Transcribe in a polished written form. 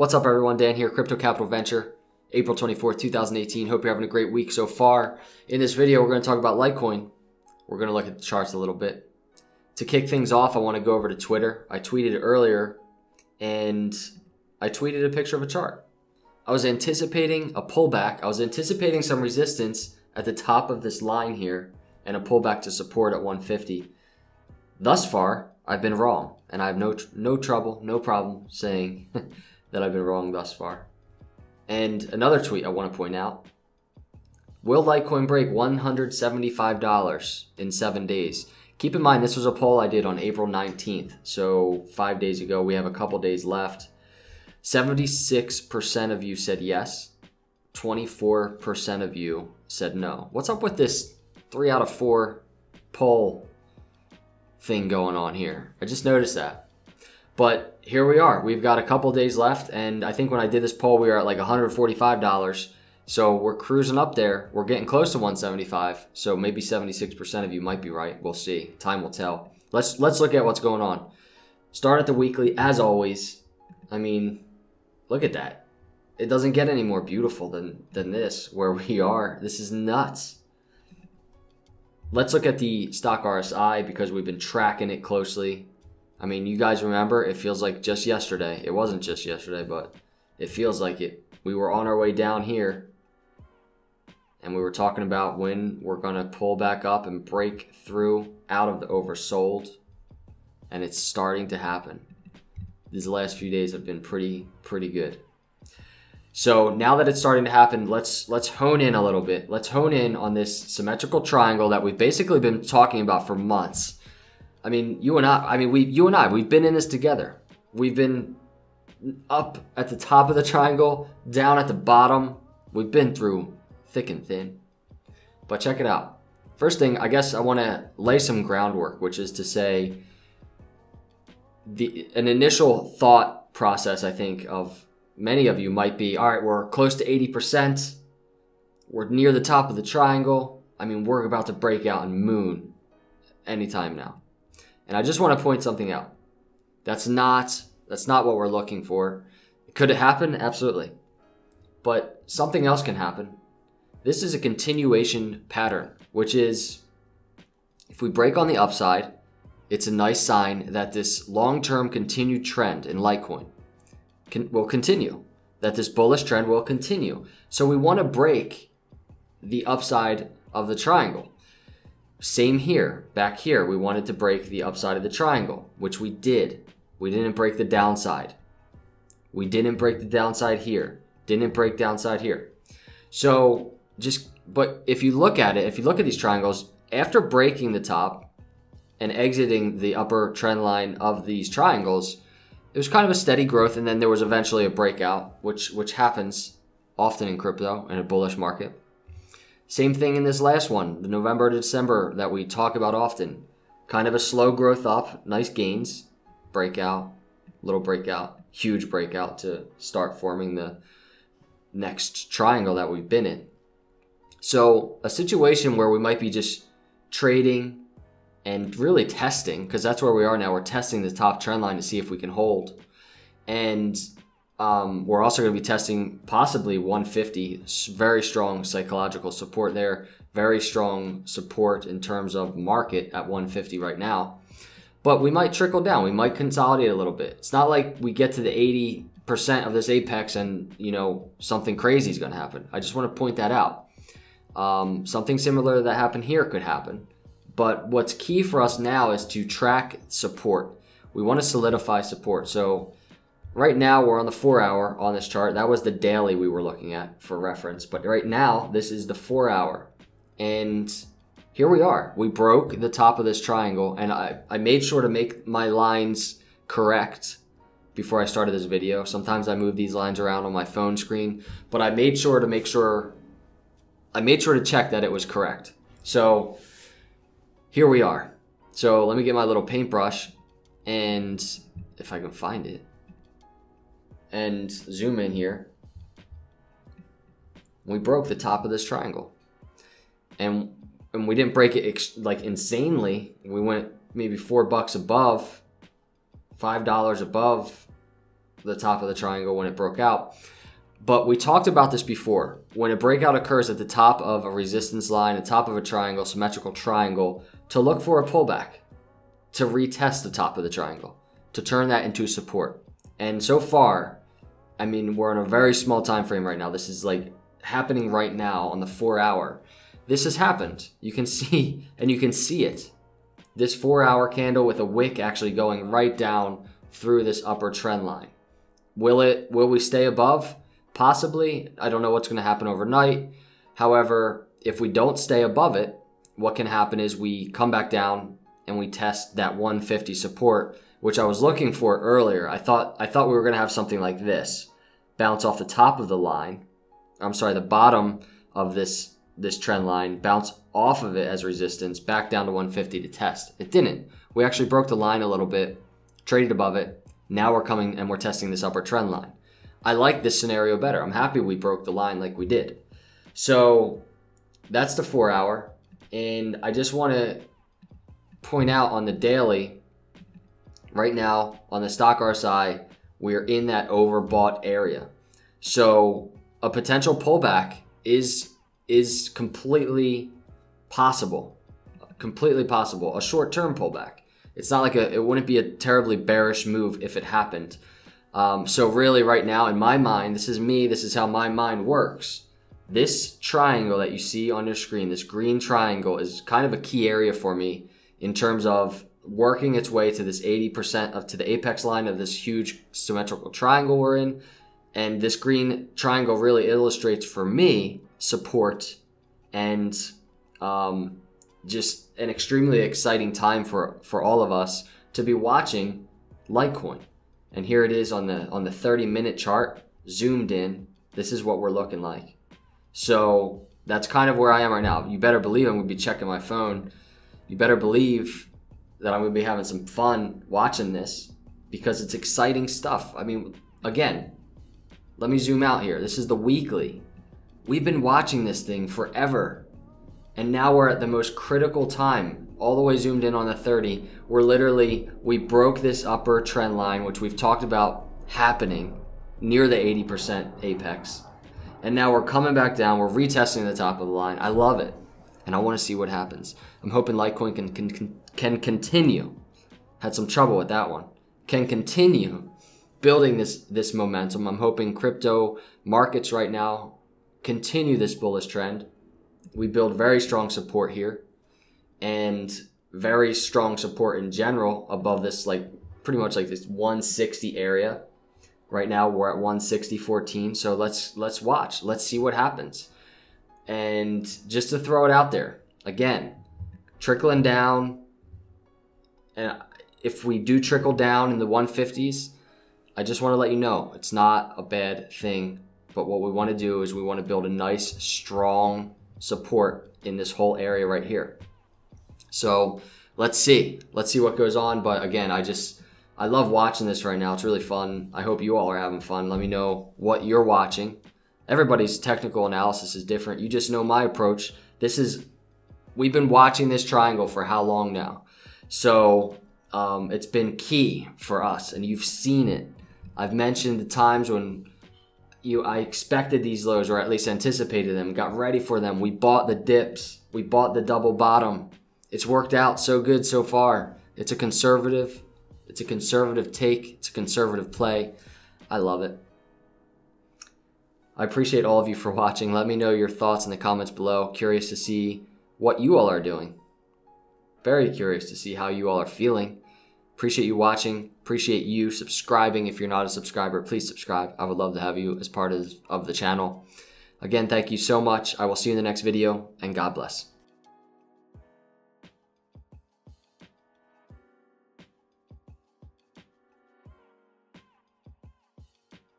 What's up everyone, Dan here, Crypto Capital Venture, April 24th, 2018. Hope you're having a great week so far. In this video, we're going to talk about Litecoin. We're going to look at the charts a little bit. To kick things off, I want to go over to Twitter. I tweeted earlier, and I tweeted a picture of a chart. I was anticipating a pullback. I was anticipating some resistance at the top of this line here, and a pullback to support at 150. Thus far, I've been wrong, and I have no problem saying that I've been wrong thus far. And another tweet I want to point out. Will Litecoin break $175 in 7 days? Keep in mind, this was a poll I did on April 19th. So 5 days ago, we have a couple days left. 76% of you said yes. 24% of you said no. What's up with this 3 out of 4 poll thing going on here? I just noticed that. But here we are. We've got a couple days left, and I think when I did this poll, we were at like $145. So we're cruising up there. We're getting close to 175. So maybe 76% of you might be right. We'll see. Time will tell. Let's look at what's going on. Start at the weekly, as always. I mean, look at that. It doesn't get any more beautiful than this, where we are. This is nuts. Let's look at the stock RSI because we've been tracking it closely. I mean, you guys remember, it feels like just yesterday. It wasn't just yesterday, but it feels like it. We were on our way down here, and we were talking about when we're going to pull back up and break through out of the oversold, and it's starting to happen. These last few days have been pretty good. So now that it's starting to happen, let's hone in a little bit. Let's hone in on this symmetrical triangle that we've basically been talking about for months. I mean, you and I, we've been in this together. We've been up at the top of the triangle, down at the bottom. We've been through thick and thin. But check it out. First thing, I guess I want to lay some groundwork, which is to say an initial thought process, I think, of many of you might be, all right, we're close to 80%. We're near the top of the triangle. I mean, we're about to break out and moon anytime now. And I just want to point something out. That's not what we're looking for. Could it happen? Absolutely. But something else can happen. This is a continuation pattern, which is if we break on the upside, it's a nice sign that this long-term continued trend in Litecoin will continue, that this bullish trend will continue. So we want to break the upside of the triangle. Same here, back here, we wanted to break the upside of the triangle, which we did. We didn't break the downside. We didn't break the downside here. Didn't break downside here. So but if you look at it, if you look at these triangles, after breaking the top and exiting the upper trend line of these triangles, it was kind of a steady growth, and then there was eventually a breakout, which happens often in crypto in a bullish market. Same thing in this last one, the November to December that we talk about often. Kind of a slow growth up, nice gains, breakout, little breakout, huge breakout to start forming the next triangle that we've been in. So a situation where we might be just trading and really testing, because that's where we are now. We're testing the top trend line to see if we can hold. And we're also going to be testing possibly 150. Very strong psychological support there. Very strong support in terms of market at 150 right now. But we might trickle down. We might consolidate a little bit. It's not like we get to the 80% of this apex and, you know, something crazy is going to happen. I just want to point that out. Something similar that happened here could happen. But what's key for us now is to track support. We want to solidify support. So right now we're on the 4-hour on this chart. That was the daily we were looking at for reference. But right now this is the 4-hour. And here we are. We broke the top of this triangle, and I made sure to make my lines correct before I started this video. Sometimes I move these lines around on my phone screen, but I made sure to check that it was correct. So here we are. So let me get my little paintbrush, and if I can find it, and zoom in here. We broke the top of this triangle, and we didn't break it like insanely. We went maybe $4 above, $5 above the top of the triangle when it broke out. But we talked about this before. When a breakout occurs at the top of a resistance line, the top of a triangle, symmetrical triangle, to look for a pullback, to retest the top of the triangle, to turn that into support. And so far, I mean, we're in a very small time frame right now. This is like happening right now on the 4-hour. This has happened. You can see, and you can see it. This 4-hour candle with a wick actually going right down through this upper trend line. Will we stay above? Possibly. I don't know what's going to happen overnight. However, if we don't stay above it, what can happen is we come back down and we test that 150 support, which I was looking for earlier. I thought we were going to have something like this. Bounce off the top of the line. I'm sorry, the bottom of this trend line, bounce off of it as resistance, back down to 150 to test. It didn't. We actually broke the line a little bit, traded above it. Now we're coming and we're testing this upper trend line. I like this scenario better. I'm happy we broke the line like we did. So that's the 4-hour. And I just want to point out on the daily, right now on the stock RSI, we're in that overbought area. So a potential pullback is completely possible. Completely possible. A short-term pullback. It's not like it wouldn't be a terribly bearish move if it happened. So really right now in my mind, this is me, this is how my mind works. This triangle that you see on your screen, this green triangle, is kind of a key area for me in terms of working its way to this 80% to the apex line of this huge symmetrical triangle we're in. And this green triangle really illustrates for me support and just an extremely exciting time for all of us to be watching Litecoin. And here it is on the 30-minute chart, zoomed in. This is what we're looking like. So that's kind of where I am right now. You better believe I'm going to be checking my phone. You better believe that I'm going to be having some fun watching this because it's exciting stuff. I mean, again, let me zoom out here. This is the weekly. We've been watching this thing forever. And now we're at the most critical time, all the way zoomed in on the 30. We broke this upper trend line, which we've talked about happening near the 80% apex. And now we're coming back down. We're retesting the top of the line. I love it. And I want to see what happens. I'm hoping Litecoin can continue. Had some trouble with that one. Can continue building this momentum. I'm hoping crypto markets right now continue this bullish trend. We build very strong support here and very strong support in general above this, like pretty much like this 160 area. Right now we're at 160.14. So let's watch. Let's see what happens. And just to throw it out there, again, trickling down. And if we do trickle down in the 150s, I just want to let you know it's not a bad thing. But what we want to do is we want to build a nice, strong support in this whole area right here. So let's see what goes on. But again, I love watching this right now. It's really fun. I hope you all are having fun. Let me know what you're watching. Everybody's technical analysis is different. You just know my approach. We've been watching this triangle for how long now? So it's been key for us, and you've seen it. I've mentioned the times when I expected these lows, or at least anticipated them, got ready for them. We bought the dips. We bought the double bottom. It's worked out so good so far. It's a conservative take. It's a conservative play. I love it. I appreciate all of you for watching. Let me know your thoughts in the comments below. Curious to see what you all are doing. Very curious to see how you all are feeling. Appreciate you watching. Appreciate you subscribing. If you're not a subscriber, please subscribe. I would love to have you as part of the channel. Again, thank you so much. I will see you in the next video, and God bless.